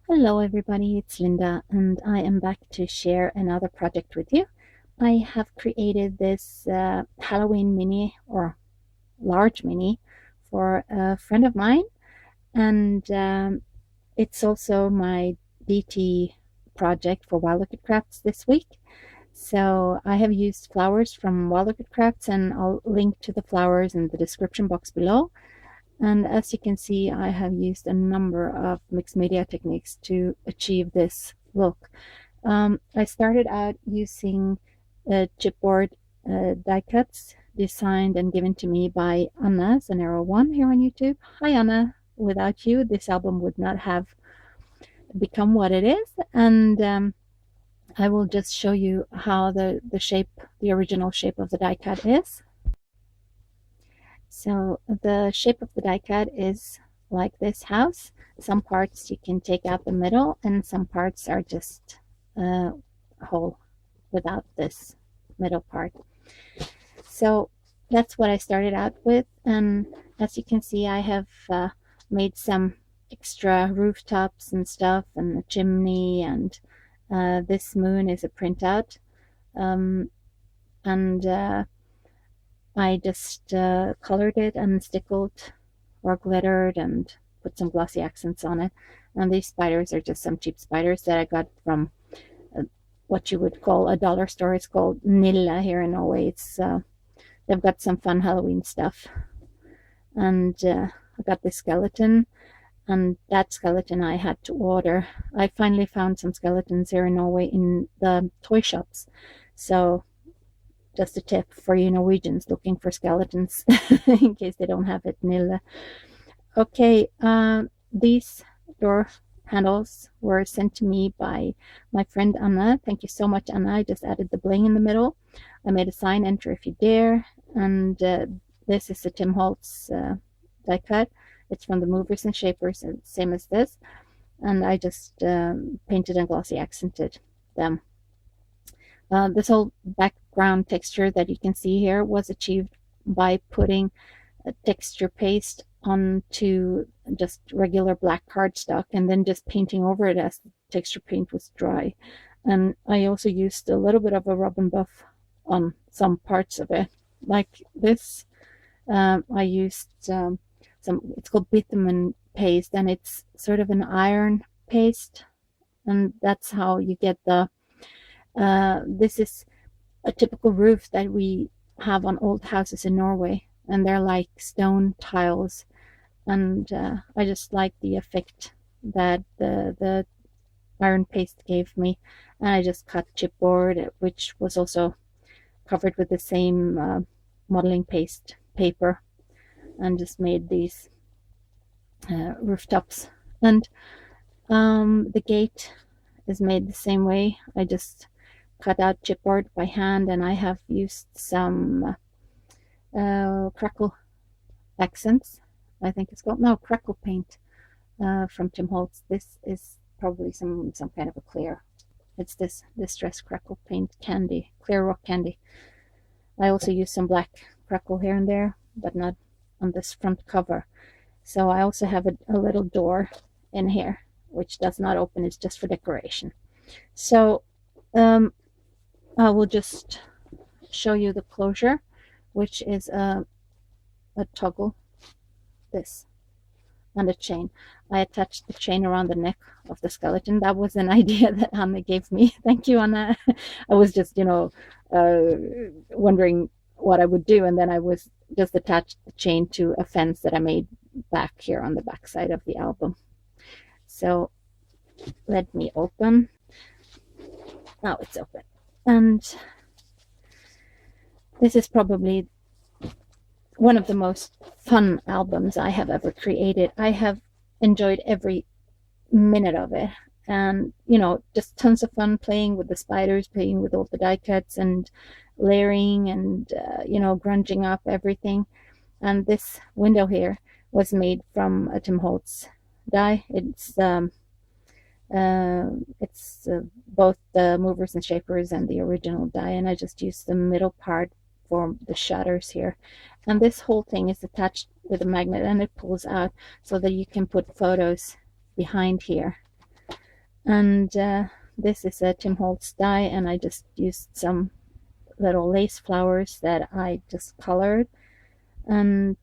Hello everybody, it's Linda and I am back to share another project with you. I have created this Halloween mini or large mini for a friend of mine, and it's also my DT project for Wild Orchid Crafts this week. So I have used flowers from Wild Orchid Crafts, and I'll link to the flowers in the description box below. And as you can see, I have used a number of mixed media techniques to achieve this look. I started out using chipboard die cuts designed and given to me by Anna Zanero1 here on YouTube. Hi Anna, without you this album would not have become what it is, and I will just show you how the original shape of the die cut is. So the shape of the die cut is like this house. Some parts you can take out the middle, and some parts are just a hole without this middle part. So that's what I started out with, and as you can see, I have made some extra rooftops and stuff, and a chimney, and this moon is a printout, and I just colored it and stickled or glittered and put some glossy accents on it. And these spiders are just some cheap spiders that I got from what you would call a dollar store. It's called Nilla here in Norway. It's they've got some fun Halloween stuff. And I got this skeleton, and that skeleton I had to order. I finally found some skeletons here in Norway in the toy shops. So just a tip for you Norwegians looking for skeletons in case they don't have it. Nille. Okay, these door handles were sent to me by my friend Anna. Thank you so much, Anna. I just added the bling in the middle. I made a sign, enter if you dare, and this is a Tim Holtz die cut. It's from the Movers and Shapers, same as this, and I just painted and glossy accented them. This whole background texture that you can see here was achieved by putting a texture paste onto just regular black cardstock and then just painting over it as the texture paint was dry. And I also used a little bit of a rub and buff on some parts of it, like this. I used it's called bitumen paste, and it's sort of an iron paste, and that's how you get the this is a typical roof that we have on old houses in Norway, and they're like stone tiles, and I just like the effect that the iron paste gave me. And I just cut chipboard, which was also covered with the same modeling paste paper, and just made these rooftops. And the gate is made the same way. I just cut out chipboard by hand, and I have used some crackle accents, I think it's called. No, crackle paint from Tim Holtz. This is probably some kind of a clear. It's this distress crackle paint candy, clear rock candy. I also use some black crackle here and there, but not on this front cover. So I also have a little door in here, which does not open. It's just for decoration. So I will just show you the closure, which is a toggle, this, and a chain. I attached the chain around the neck of the skeleton. That was an idea that Anna gave me. Thank you, Anna. I was just, wondering what I would do, and then I was just attached the chain to a fence that I made back here on the back side of the album. So let me open. Now it's open. And this is probably one of the most fun albums I have ever created. I have enjoyed every minute of it, and just tons of fun playing with the spiders, playing with all the die cuts, and layering, and grunging up everything. And this window here was made from a Tim Holtz die. It's both the Movers and Shapers and the original die, and I just used the middle part for the shutters here. And this whole thing is attached with a magnet, and it pulls out so that you can put photos behind here. And this is a Tim Holtz die, and I just used some little lace flowers that I just colored, and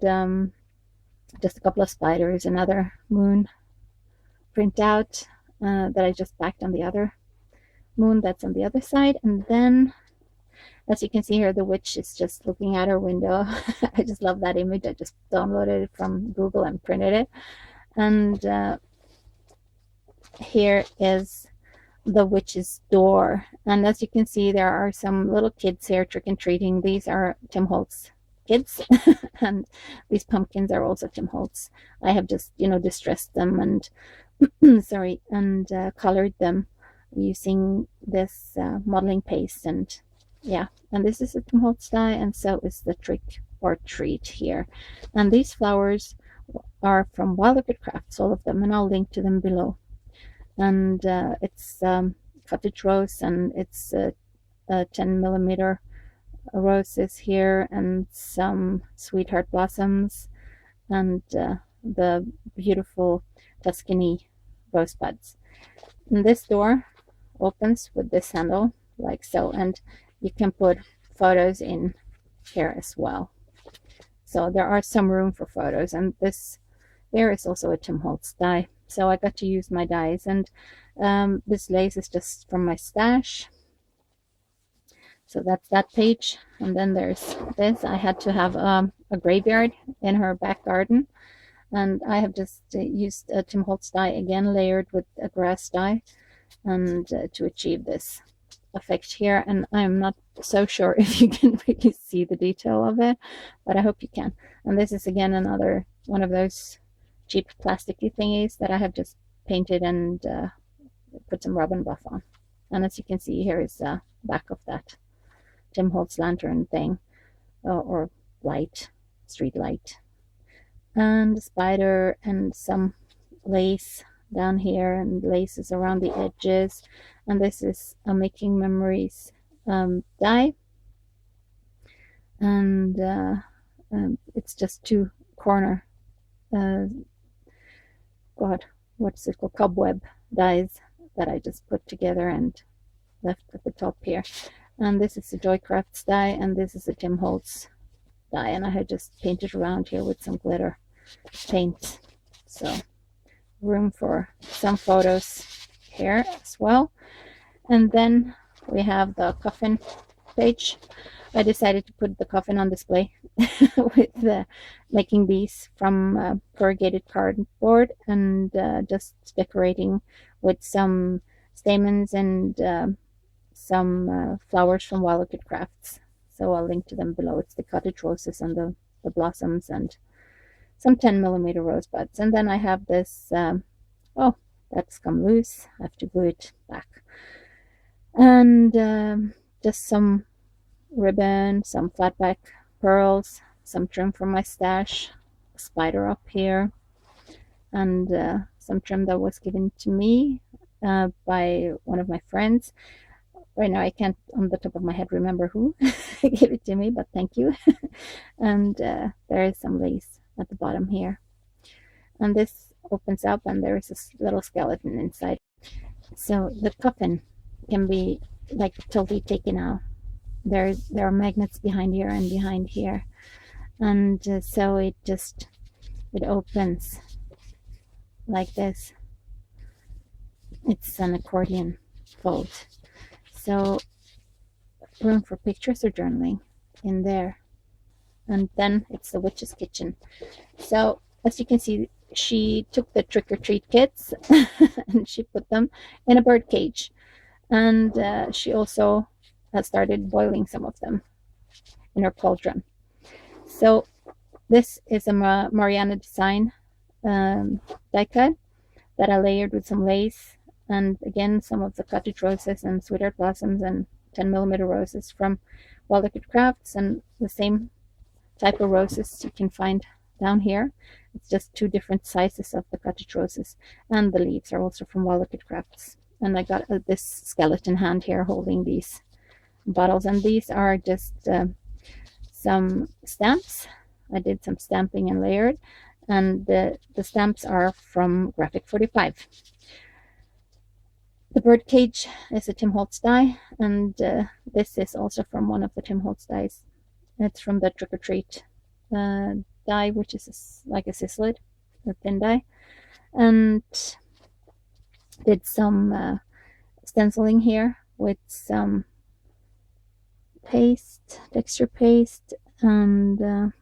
just a couple of spiders, another moon printout that I just backed on the other moon that's on the other side. And then, as you can see here, the witch is just looking out her window. I just love that image. I just downloaded it from Google and printed it. And here is the witch's door, and as you can see, there are some little kids here trick-and-treating. These are Tim Holtz kids. And these pumpkins are also Tim Holtz. I have just, distressed them and sorry, and colored them using this modeling paste. And yeah, and this is a Tim Holtz die, and so is the trick or treat here. And these flowers are from Wild Orchid Crafts, all of them, and I'll link to them below. And it's cottage rose, and it's 10mm roses here, and some sweetheart blossoms, and the beautiful Tuscany rosebuds. And this door opens with this handle like so, and you can put photos in here as well. So there are some room for photos, and there is also a Tim Holtz die. So I got to use my dies, and this lace is just from my stash. So that's that page. And then there's this. I had to have a graveyard in her back garden, and I have just used a Tim Holtz die again, layered with a grass die, and to achieve this effect here. And I'm not so sure if you can really see the detail of it, but I hope you can. And this is again another one of those cheap plasticky thingies that I have just painted and put some rub and buff on. And as you can see, here is the back of that Tim Holtz lantern thing, or light, street light, and a spider and some lace down here, and laces around the edges. And this is a Making Memories die, and it's just two corner what's it called, cobweb dies that I just put together and left at the top here. And this is a Joy Crafts die, and this is a Tim Holtz die, and I had just painted around here with some glitter paint. So room for some photos here as well. And then we have the coffin page. I decided to put the coffin on display with making these from corrugated cardboard, and just decorating with some stamens and some flowers from Wild Orchid Crafts. So I'll link to them below. It's the cottage roses and the blossoms, and some 10mm rosebuds. And then I have this, oh, that's come loose. I have to glue it back. And just some ribbon, some flat back pearls, some trim from my stash, a spider up here, and some trim that was given to me by one of my friends. Right now I can't on the top of my head remember who gave it to me, but thank you. And there is some lace at the bottom here, and this opens up, and there is a little skeleton inside. So the coffin can be like totally taken out. There are magnets behind here and behind here, and so it opens like this. It's an accordion fold, so room for pictures or journaling in there. And then it's the witch's kitchen. So as you can see, she took the trick-or-treat kits and she put them in a bird cage, and she also started boiling some of them in her cauldron. So this is a Mariana design die cut that I layered with some lace, and again some of the cottage roses and sweetheart blossoms and 10mm roses from Wild Orchid Crafts, and the same type of roses you can find down here. It's just two different sizes of the cottage roses, and the leaves are also from Wild Orchid Crafts. And I got this skeleton hand here holding these bottles, and these are just some stamps. I did some stamping and layered, and the stamps are from Graphic 45. The bird cage is a Tim Holtz die, and this is also from one of the Tim Holtz dies. It's from the Trick or Treat die, which is like a Sislid, a thin die, and did some stenciling here with some paste, texture paste, and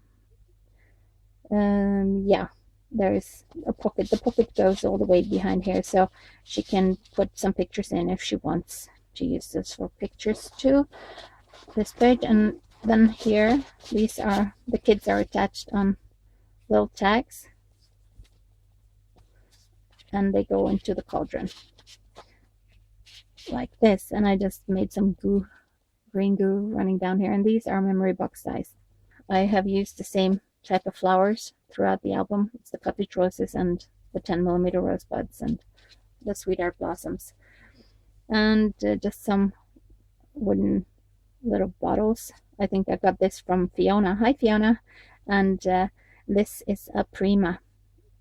yeah, there's a pocket. The pocket goes all the way behind here, so she can put some pictures in if she wants to use this for pictures too. This page, and then here, these are, the kids are attached on little tags, and they go into the cauldron like this. And I just made some goo, green goo running down here, and these are memory box dies. I have used the same type of flowers throughout the album. It's the cottage roses and the 10mm rosebuds and the sweetheart blossoms, and just some wooden little bottles. I think I got this from Fiona. Hi Fiona. And this is a Prima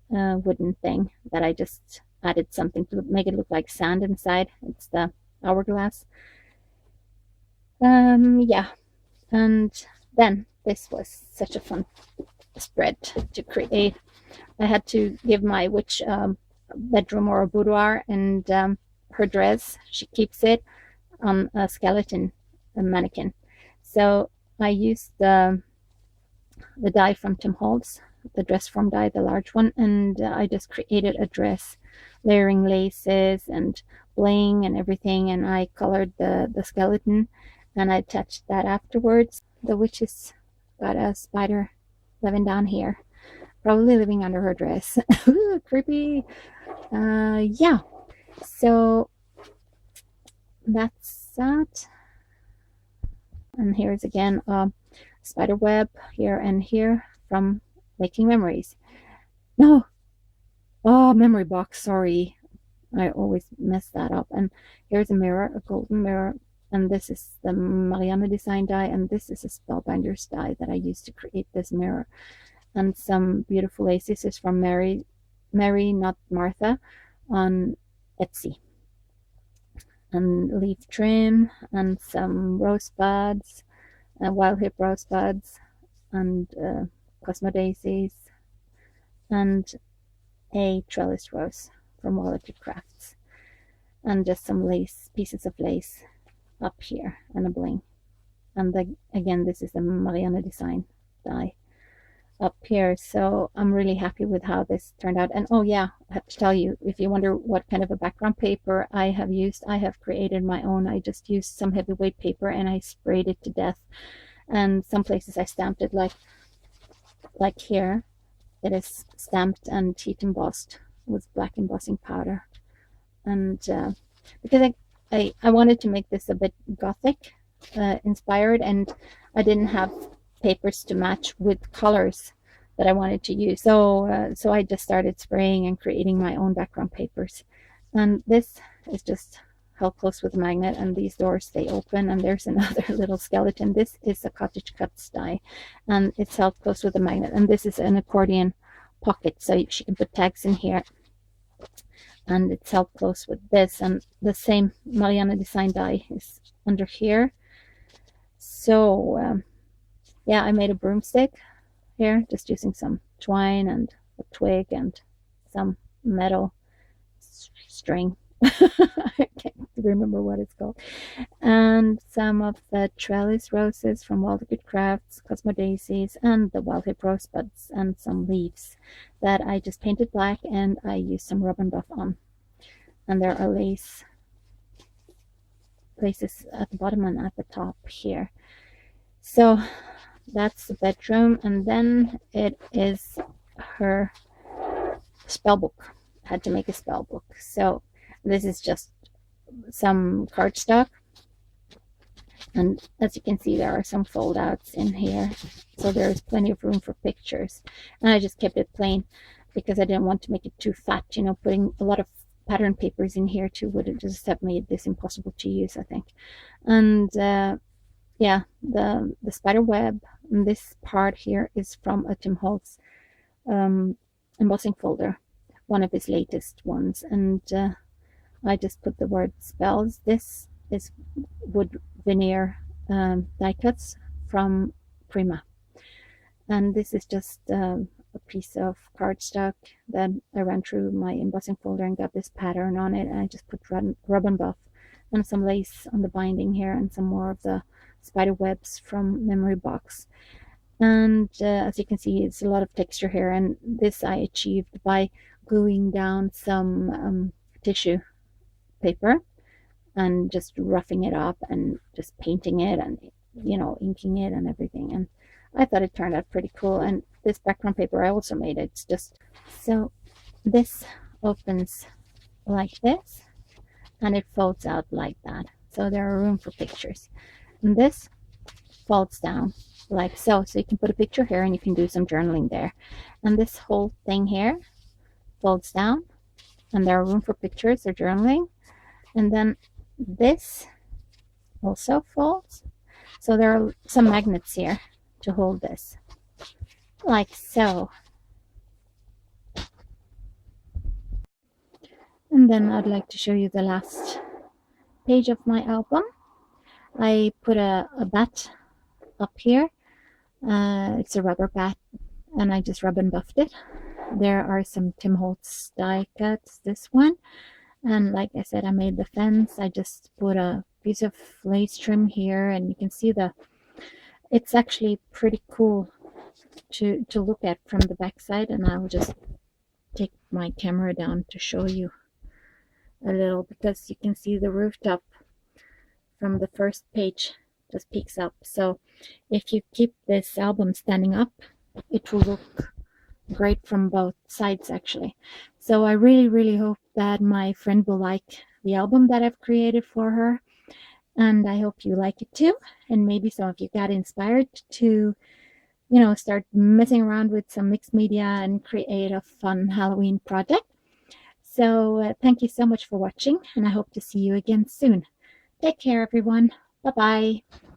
wooden thing that I just added something to make it look like sand inside. It's the hourglass. Yeah, and then this was such a fun spread to create. I had to give my witch bedroom or a boudoir, and her dress, she keeps it on a skeleton, a mannequin. So I used the die from Tim Holtz, the dress form die, the large one, and I just created a dress, layering laces and bling and everything, and I colored the skeleton, and I attached that afterwards. The witch has got a spider living down here, probably living under her dress. Creepy. Yeah, so that's that. And here's again a spider web here and here from Making Memories. No, oh, memory box, sorry, I always mess that up. And here's a mirror, a golden mirror, and this is the Marianne design die, and this is a Spellbinders die that I used to create this mirror. And some beautiful laces is from Mary, not Martha, on Etsy. And leaf trim, and some rosebuds, wild hip rosebuds, and Cosmo daisies, and a trellis rose from Wild Orchid Crafts, and just some lace, pieces of lace up here, and a bling. And again, this is the Marianne design die up here. So I'm really happy with how this turned out. And oh yeah, I have to tell you, if you wonder what kind of a background paper I have used, I have created my own. I just used some heavyweight paper and I sprayed it to death, and some places I stamped it, like here it is stamped and heat embossed with black embossing powder. And because I wanted to make this a bit Gothic inspired, and I didn't have papers to match with colors that I wanted to use, so I just started spraying and creating my own background papers. And this is just held close with a magnet, and these doors stay open. And there's another little skeleton. This is a cottage cuts die, and it's held close with a magnet. And this is an accordion pocket, so she can put tags in here, and it's held close with this. And the same Marianne design die is under here. So yeah, I made a broomstick here, just using some twine and a twig and some metal string. I can't remember what it's called. And some of the trellis roses from Wild Orchid Crafts, Cosmo daisies, and the wild hip rosebuds, and some leaves that I just painted black, and I used some rub and buff on. And there are laces at the bottom and at the top here. So that's the bedroom, and then it is her spell book. I had to make a spell book. So this is just some cardstock, and as you can see, there are some fold outs in here, so there's plenty of room for pictures. And I just kept it plain because I didn't want to make it too fat. You know, putting a lot of pattern papers in here too would have just have made this impossible to use, I think. And yeah, the spider web, and this part here is from a Tim Holtz embossing folder, one of his latest ones. And I just put the word spells. This is wood veneer die cuts from Prima. And this is just a piece of cardstock that I ran through my embossing folder and got this pattern on it. And I just put rub and buff and some lace on the binding here and some more of the spider webs from Memory Box. And as you can see, it's a lot of texture here. And this I achieved by gluing down some tissue paper and just roughing it up and just painting it and, you know, inking it and everything. And I thought it turned out pretty cool. And this background paper I also made. It's just, so this opens like this and it folds out like that. So there are room for pictures. And this folds down like so. So you can put a picture here and you can do some journaling there. And this whole thing here folds down and there are room for pictures or journaling. And then this also folds. So there are some magnets here to hold this, like so. And then I'd like to show you the last page of my album. I put a bat up here. It's a rubber bat, and I just rub and buffed it. There are some Tim Holtz die cuts, this one. And like I said, I made the fence. I just put a piece of lace trim here, and you can see it's actually pretty cool to look at from the back side. And I will just take my camera down to show you a little, because you can see the rooftop from the first page just peeks up. So if you keep this album standing up, it will look great from both sides actually. So I really hope that my friend will like the album that I've created for her, and I hope you like it too. And maybe some of you got inspired to, you know, start messing around with some mixed media and create a fun Halloween project. So thank you so much for watching, and I hope to see you again soon. Take care, everyone. Bye bye.